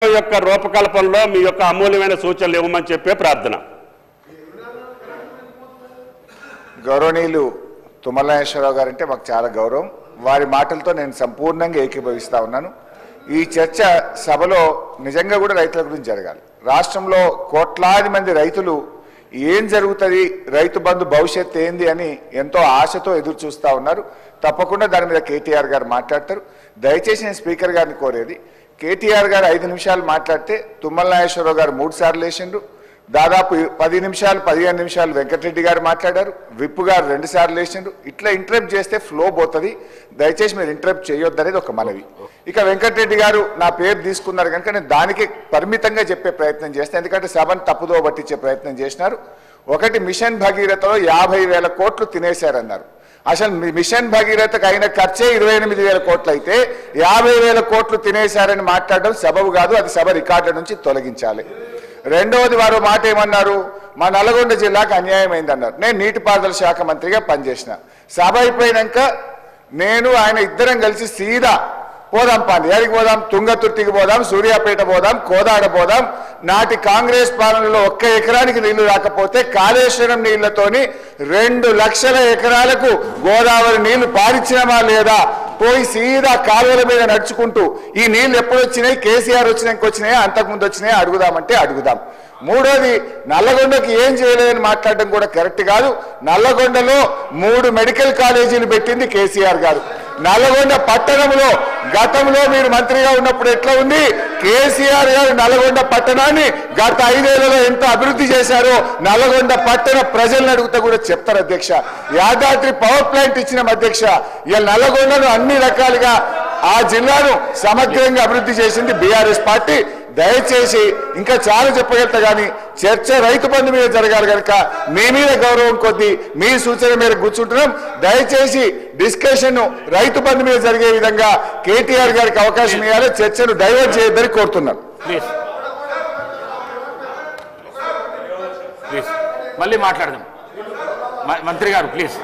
యొక్క రూపకల్పనలో మీ యొక్క అమూల్యమైన సూచనలు ఇవ్వమని చెప్పే ప్రార్థన. గౌరవనీయులు తుమ్మల నాగేశ్వరరావు గారు అంటే మాకు చాలా గౌరవం. వారి మాటలతో నేను సంపూర్ణంగా ఏకీభవిస్తా ఉన్నాను. ఈ చర్చ సభలో నిజంగా కూడా రైతుల గురించి జరగాలి. రాష్ట్రంలో కోట్లాది మంది రైతులు ఏం జరుగుతుంది, రైతు బంధు భవిష్యత్తు ఏంది అని ఎంతో ఆశతో ఎదురు చూస్తూ ఉన్నారు. తప్పకుండా దాని మీద కేటీఆర్ గారు మాట్లాడతారు. దయచేసి నేను స్పీకర్ గారిని కోరేది, కేటీఆర్ గారు 5 నిమిషాలు మాట్లాడితే తుమ్మల నాగేశ్వరరావు గారు 3 సార్లు లేచిండ్రు. దాదాపు 10 నిమిషాలు 15 నిమిషాలు వెంకటరెడ్డి గారు మాట్లాడారు. విప్పు గారు 2 సార్లు లేచిండ్రు. ఇట్లా ఇంటరప్ట్ చేస్తే ఫ్లో పోతుంది. దయచేసి మీరు ఇంటరప్ట్ చేయొద్దు అనేది ఒక మనవి. ఇక వెంకటరెడ్డి గారు నా పేరు తీసుకున్నారు కనుక నేను దానికి పరిమితంగా చెప్పే ప్రయత్నం చేస్తాను. ఎందుకంటే సభను తప్పుదో పట్టించే ప్రయత్నం చేసినారు. ఒకటి, మిషన్ భగీరథలో 50,000 కోట్లు తినేశారన్నారు. అసలు మిషన్ భగీరథకు అయిన ఖర్చే 28,000 కోట్లు అయితే 50,000 కోట్లు తినేశారని మాట్లాడడం సబబు కాదు. అది సభ రికార్డుల నుంచి తొలగించాలి. రెండవది, వారు మాట ఏమన్నారు, మా నల్గొండ జిల్లాకు అన్యాయం అయిందన్నారు. నేను నీటిపారుదల శాఖ మంత్రిగా పనిచేసిన. సభ అయిపోయినాక నేను ఆయన ఇద్దరం కలిసి సీదా పోదాం, ఎక్కడికి పోదాం, తుంగతుర్తికి పోదాం, సూర్యాపేట పోదాం, కోదాడ పోదాం. నాటి కాంగ్రెస్ పాలనలో 1 ఎకరానికి నీళ్లు రాకపోతే కాళేశ్వరం నీళ్లతోని 2 లక్షల ఎకరాలకు గోదావరి నీళ్లు పారించినమా లేదా, పోయి సీదా కాలువల మీద నడుచుకుంటూ ఈ నీళ్లు ఎప్పుడు వచ్చినాయి, కేసీఆర్ వచ్చినాక వచ్చినాయా, అంతకుముందు వచ్చినాయా అడుగుదామంటే అడుగుదాం. మూడోది, నల్లగొండకి ఏం చేయలేదని మాట్లాడడం కూడా కరెక్ట్ కాదు. నల్లగొండలో 3 మెడికల్ కాలేజీలు పెట్టింది కేసీఆర్ గారు. నల్లగొండ పట్టణంలో గతంలో మీరు మంత్రిగా ఉన్నప్పుడు ఎట్లా ఉంది, కేసీఆర్ గారు నల్లగొండ పట్టణాన్ని గత 5 ఏళ్లలో ఎంత అభివృద్ధి చేశారో నల్లగొండ పట్టణ ప్రజలను అడుగుతా కూడా చెప్తారు అధ్యక్ష. యాదాద్రి పవర్ ప్లాంట్ ఇచ్చిన అధ్యక్ష. ఇలా నల్లగొండను అన్ని రకాలుగా ఆ జిల్లాను సమగ్రంగా అభివృద్ధి చేసింది బీఆర్ఎస్ పార్టీ. దయచేసి ఇంకా చాలా చెప్పగలుగుతా కానీ చర్చ రైతు బంధు మీద జరగాలి కనుక మీ మీద గౌరవం కొద్దీ మీ సూచన మీద కూర్చుంటున్నాం. దయచేసి డిస్కషన్ రైతు బంధు మీద జరిగే విధంగా కేటీఆర్ గారికి అవకాశం ఇవ్వాలి. చర్చను డైవర్ట్ చేయొద్దని కోరుతున్నాను. మళ్ళీ మాట్లాడదాం మంత్రి గారు ప్లీజ్.